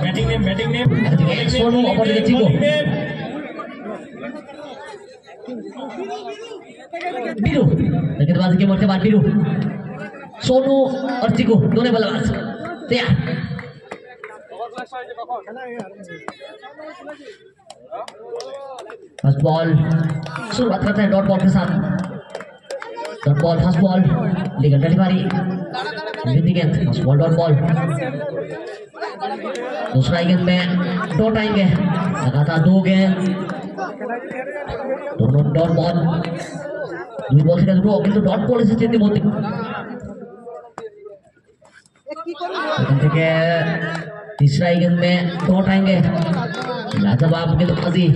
Batting name Sonu অপরদিকে Chicco Biru गेंदबाजी के मोड़ के बाद बीरू सोनू और चिकू दोनों बल्लेबाज तैयार फर्स्ट बॉल शुरुआत करते हैं डॉट बॉल के साथ डॉट बॉल फर्स्ट बॉल लेकर डिलीवरी गेंद फर्स्ट बॉल डॉट बॉल दूसरा गेंद में डॉट आएंगे लगातार 2 गेंद दोनों डॉट बॉल 2 बॉल से দুটো কিন্তু ডট বল এসেছে ইতিমধ্যে এখান থেকে तीसरा गेंद में डॉट आएंगे लाजवाब गेंदबाजी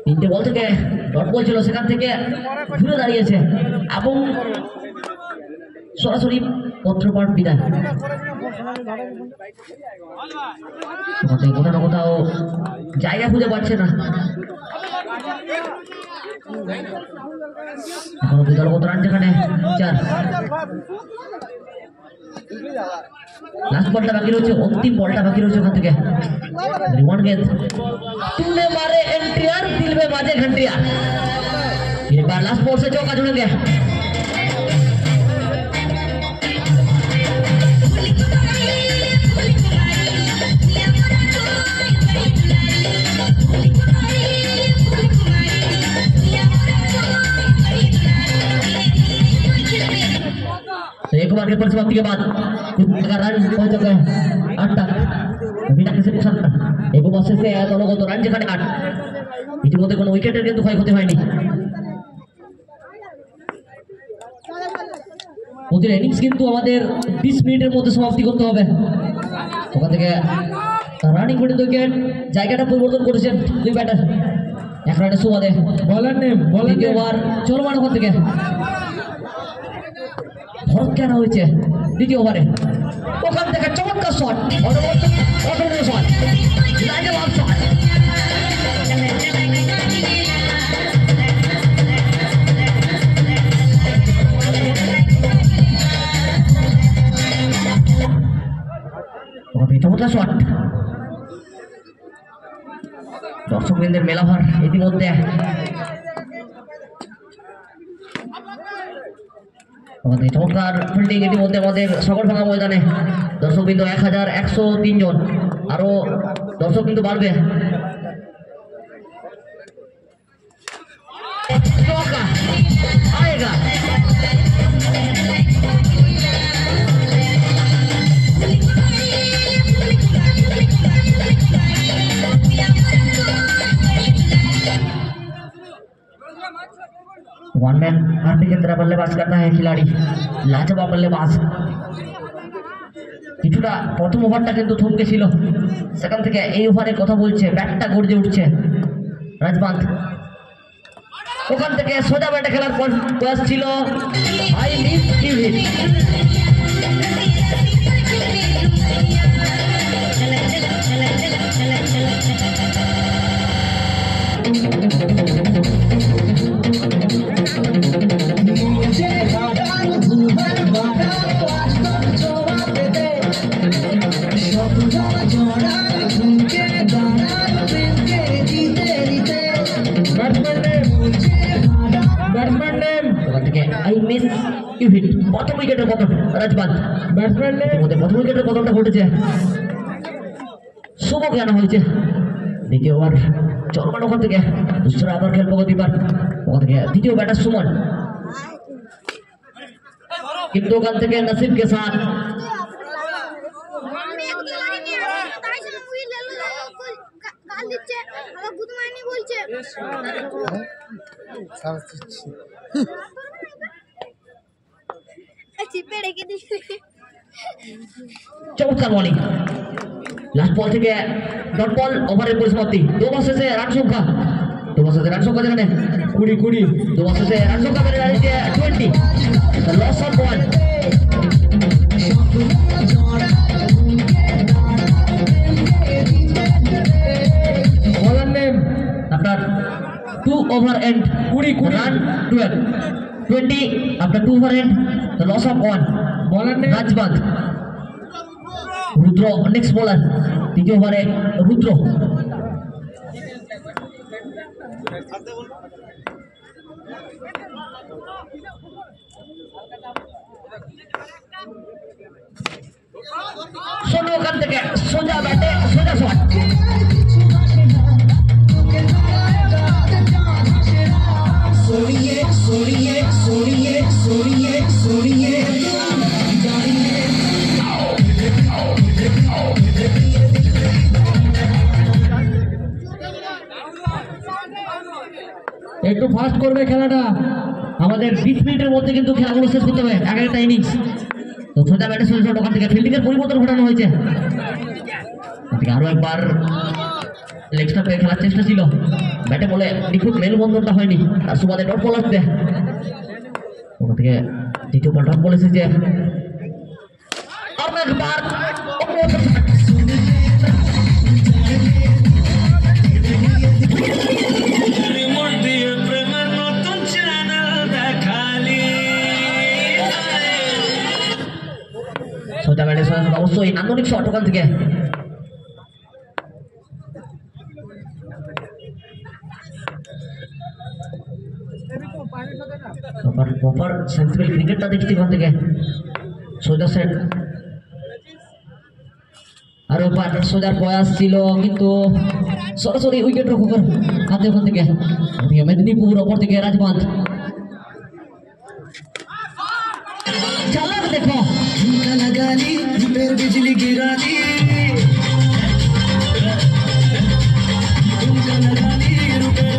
তিনটে বল থেকে ডট বল ছিল সেখান থেকে ঘুরে দাঁড়িয়েছে এবং সরাসরি পত্রপাঠ বিদায় কোথাও না কোথাও জায়গা খুঁজে পাচ্ছে না এখনো দলগত রান যেখানে 4 लास्ट बॉलটা বাকি রয়েছে अंतिम बॉलটা বাকি রয়েছে ওখান থেকে রিওয়ান गेंद तूने मारे एंट्रियर दिल में बाजे घंटिया एक बार लास्ट बॉल से चौका जुड़ेंगे एक बार के परिसमाप्ति के बाद रन पहुंच गए 8 तक বিনা কিছু পোষণ এই অবশেষে দলগত রান যেখানে 8 ইতিমধ্যে কোনো উইকেটের কিন্তু ক্ষয়ক্ষতি হয়নি ওদের ইনিংস কিন্তু আমাদের 20 মিনিটের মধ্যে সমাপ্তি করতে হবে ওখান থেকে রানিং পর্যন্ত উইকেট জায়গাটা পরিবর্তন করেছেন দুই ব্যাটার এক রানে সুবাদে বলার নেম দ্বিতীয় ওভার চলমান ওখান থেকে ভরত কেন হয়েছে দ্বিতীয় ওভারে ওখান থেকে চমৎকার শট অটোমেটিক শট লাজবাব শট চমৎকার শট দর্শকবৃন্দের মেলাভার ইতিমধ্যে আমাদের চমৎকার ফিল্ডিং ইতিমধ্যে আমাদের সকলভাঙা ময়দানে দর্শকবৃন্দ 1103 জন আরো দর্শক কিন্তু বাড়বে আয়েগা वन मैन आर्मी की तरह बल्लेबाज करता है खिलाड़ी लाजवाब बल्लेबाज কিছুটা প্রথম ওভারটা কিন্তু থমকে ছিল সেখান থেকে এই ওভারে কথা বলছে ব্যাটটা গর্জে উঠছে রাজবান্ত ওখান থেকে সোজা ব্যাটে খেলার প্রয়াস ছিল হাই মিস ইউহিট প্রথম উইকেটের পতন রাজবান্ত ব্যাটসম্যানের মধ্যে প্রথম উইকেটের পতনটা ঘটেছে শুভ জ্ঞান হয়েছে দ্বিতীয় ওভার চলমান ওখান থেকে दूसरा আবার খেলবো গতিবার ওখান থেকে দ্বিতীয় ব্যাটার সুমন কিন্তু ওখান থেকে নসিব के साथ চমৎকার বলিং লাস্ট বল থেকে ডট বল ওভারের পরিসমাপ্তি 2 বল শেষে রান সংখ্যা 2 বল শেষে রান সংখ্যা যেখানে 20 2 বল শেষে রান সংখ্যা বেড়ে দাঁড়িয়েছে 20 the loss of 1 20 after 2 over end, the loss of 1. Bowler name Rajband. Rudro next bowler. দ্বিতীয় ওভারে রুদ্র। সোনু ওখান থেকে সোজা ব্যাটে সোজা শট। একটু ফাস্ট করবে খেলাটা। আমাদের 20 মিনিটের মধ্যে কিন্তু খেলাগুলো শেষ করতে হবে, এক একটা ইনিংস। তো সোজা ব্যাটে সোজা শট, ওখান থেকে ফিল্ডিং এর পরিবর্তন ঘটানো হয়েছে। আরো একবার লেগ স্টাম্পে খেলার চেষ্টা ছিল, ব্যাটে বলে নিখুঁত মেলবন্ধনটা হয়নি, তার সুবাদে ডট বল আসবে। ওখান থেকে দ্বিতীয় বল ডট বল এসেছে। আরো একবার সোজা ব্যাটে সোজা শট, অবশ্যই নান্দনিক শট ওখান থেকে। প্রপার সেন্সিবল ক্রিকেটটা দেখছি ওখান থেকে। সোজা সেট, আরো সোজার প্রয়াস ছিল কিন্তু সরাসরি উইকেট রক্ষকের হাতে ওখান থেকে। মেদিনীপুর ওপর থেকে রাজবাঁধ, চালাক দেখো বিজলি গিরালি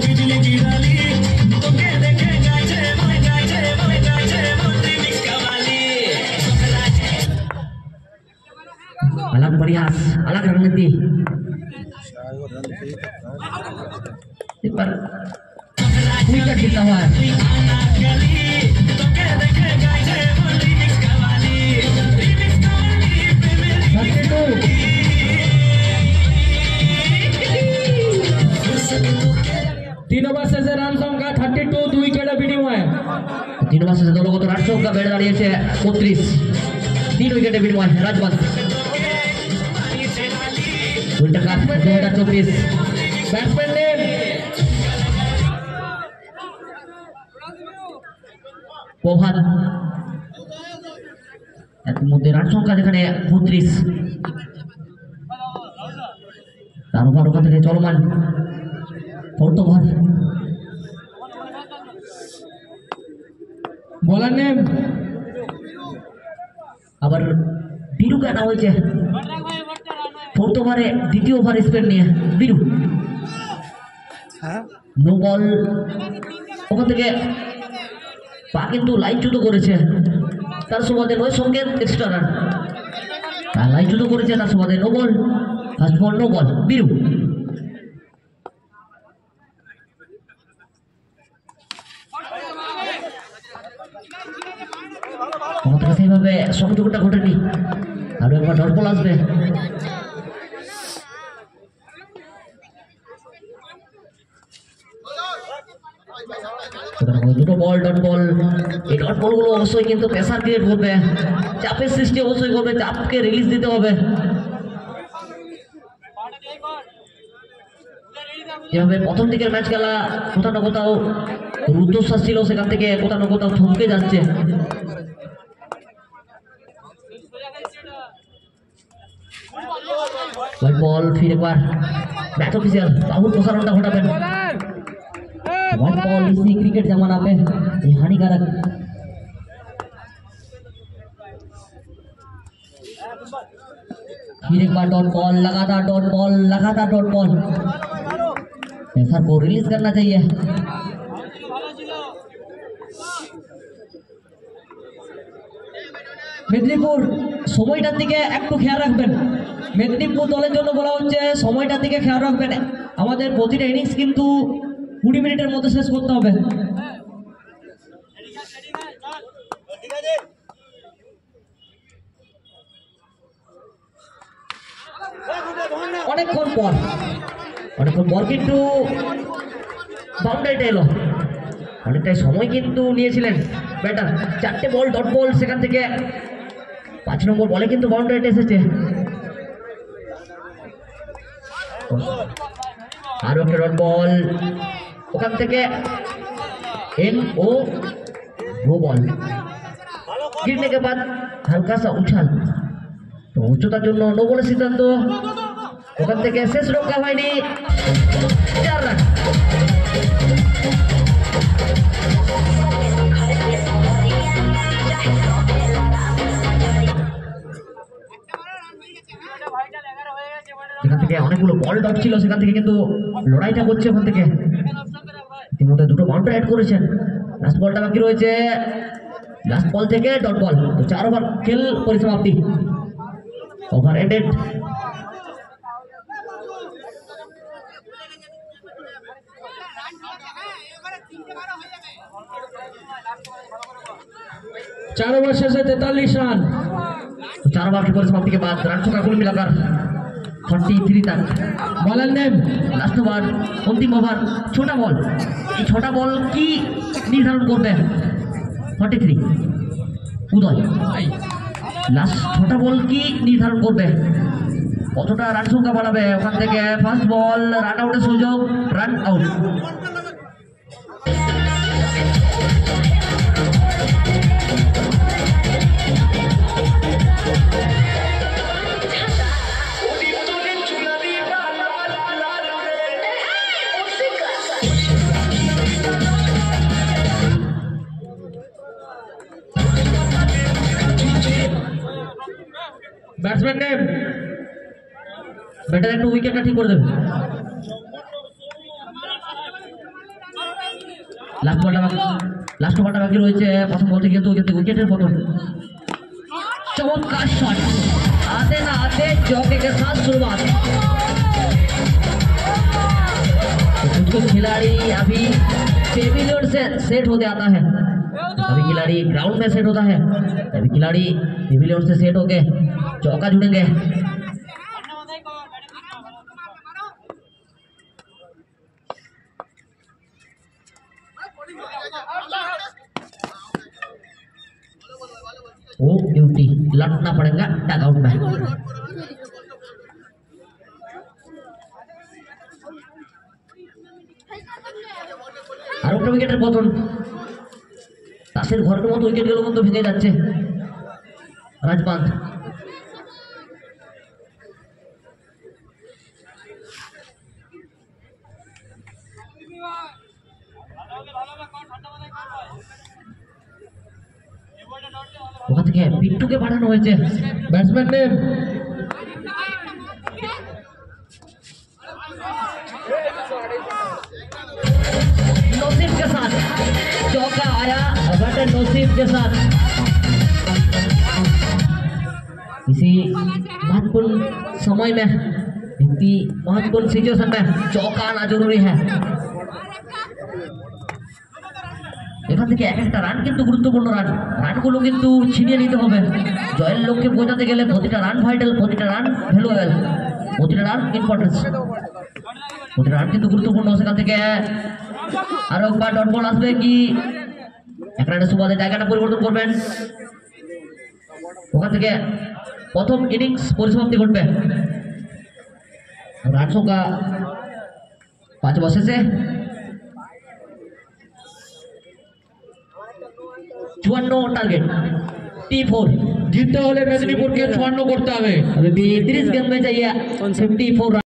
বিজলি গিরালি अलग प्रयास अलग रणनीति पर विकेट गिरता हुआ है। तीन ओवर से रन संख्या 32, 2 विकेट बीटिंग हुआ है। 3 ओवर से दलगत रन संख्या बेড়ে দাঁড়িয়েছে 32, 3 উইকেটে বিট হয় রাজবাঁধ। উল্টা কাপ 2024 ব্যাটসম্যান নেম প্রভাত। এর মধ্যে রান সংখ্যা যেখানে 32, তার ওভার ওখান থেকে চলমান ফোর্থ ওভার। বলার নেম আবার বিরুকে আনা হয়েছে ফোর্থ ওভারে, দ্বিতীয় ওভার স্পেন নিয়ে বিরু। নো বল, ওখান থেকে পা কিন্তু লাইনচ্যুত করেছে, তার সুবাদে 9 সংকেত এক্সট্রা রান। লাইনচ্যুত করেছে, তার সুবাদে no ball, first ball no ball বিরু। সেইভাবে সংযোগটা ঘটেনি, আরো একবার ডট বল আসবে। দুটো বল ডট বল, এই ডট বলগুলো অবশ্যই কিন্তু প্রেসার ক্রিয়েট করবে, চাপের সৃষ্টি অবশ্যই করবে, চাপকে রিলিজ দিতে হবে। যেভাবে প্রথম দিকের ম্যাচ খেলা কোথাও না কোথাও রুদ্ধশ্বাস ছিল, সেখান থেকে কোথাও না কোথাও থমকে যাচ্ছে। বল ফিরে একবার ম্যাচ অফিসিয়াল বাবুল প্রসারণটা ঘটাবেন। वन बॉल इसी क्रिकेट जमाना में ये हानिकारक। फिर एक बार डॉट बॉल, लगातार डॉट बॉल, लगातार डॉट बॉल। पेसर को रिलीज करना चाहिए। মেদিনীপুর সময়টার দিকে একটু খেয়াল রাখবেন। মেদিনীপুর দলের জন্য বলা হচ্ছে সময়টার দিকে খেয়াল রাখবেন। আমাদের প্রতিটা ইনিংস কিন্তু 20 মিনিটের মধ্যে শেষ করতে হবে। অনেকক্ষণ পর কিন্তু বাউন্ডারিটা এলো, অনেকটাই সময় কিন্তু নিয়েছিলেন। ব্যাটার, 4টে বল ডট বল, সেখান থেকে 5 নম্বর বলে কিন্তু বাউন্ডারিতে এসেছে। আরো একটা ডট বল, ওখান থেকে एन ओ वो बॉल गिरने के बाद हल्का सा उछाल, तो उच्चतार জন্য নো বলের সিদ্ধান্ত। ওখান থেকে শেষ রক্ষা হয়নি, 4 রান। এখান থেকে অনেকগুলো বল ডট ছিল, সেখান থেকে কিন্তু লড়াইটা করছে। ওখান থেকে ইতিমধ্যে 2টো বাউন্ডারি অ্যাড করেছেন। লাস্ট বলটা বাকি রয়েছে, লাস্ট বল থেকে ডট বল, তো 4 ওভার খেল পরিসমাপ্তি, ওভার এন্ডেড। चार ओवर शेष है 43 रन। 4 ओवर की परिसमाप्ति के बाद रन संख्या कुल मिलाकर 43 तक। बॉलर नेम लास्ट ओवर, अंतिम ओवर, छोटा बॉल। এই ছোটা বল কি নির্ধারণ করবে? 43 উদয়, লাস্ট ছোটা বল কি নির্ধারণ করবে? কতটা রান সংখ্যা বাড়াবে? ওখান থেকে ফার্স্ট বল, রান আউটের সুযোগ, run out. Batsman name batter একটু উইকেটটা ঠিক করে দেবে। লাস্ট ওভারটা বাকি রয়েছে। প্রথম বল থেকে কিন্তু উইকেটের পতন। चमत्कार शॉट, आते ना आते चौके के साथ शुरुआत। कुछ खिलाड़ी अभी पेविलियन से सेट होते आता है, अभी खिलाड़ी ग्राउंड में सेट होता है, अभी खिलाड़ी पेविलियन से सेट होके चौका जुड़ेंगे। वो ड्यूटी लटना पड़ेगा डगआउट में। আর একটা উইকেটের পতন, তাসের ঘরের মতো উইকেটগুলো কিন্তু ভেঙে যাচ্ছে। রাজপান্ত ওখান থেকে পিন্টুকে পাঠানো হয়েছে। बैट्समैन नेम नसीब के साथ चौका आया, बट नसीब के साथ इसी महत्वपूर्ण समय में, इतनी महत्वपूर्ण सिचुएशन में चौका आना जरूरी है। এখান থেকে এক একটা রান কিন্তু গুরুত্বপূর্ণ রান, রানগুলো কিন্তু ছিনিয়ে নিতে হবে। জয়ের লক্ষ্যে পৌঁছাতে গেলে প্রতিটা রান ভাইটাল, প্রতিটা রান ভ্যালুয়েবল, প্রতিটা রান ইম্পর্টেন্স, প্রতিটা রান কিন্তু গুরুত্বপূর্ণ। সেখান থেকে আরো একবার ডট বল আসবে কি এক রানের সুবাদে জায়গাটা পরিবর্তন করবেন। ওখান থেকে প্রথম ইনিংস পরিসমাপ্তি ঘটবে। রান সংখ্যা 5 বসেছে, 54 টার্গেট, T4 जीतते होले मेदिनीपुर के 54 करते हैं। अभी 30 गेंद में चाहिए 54 रन।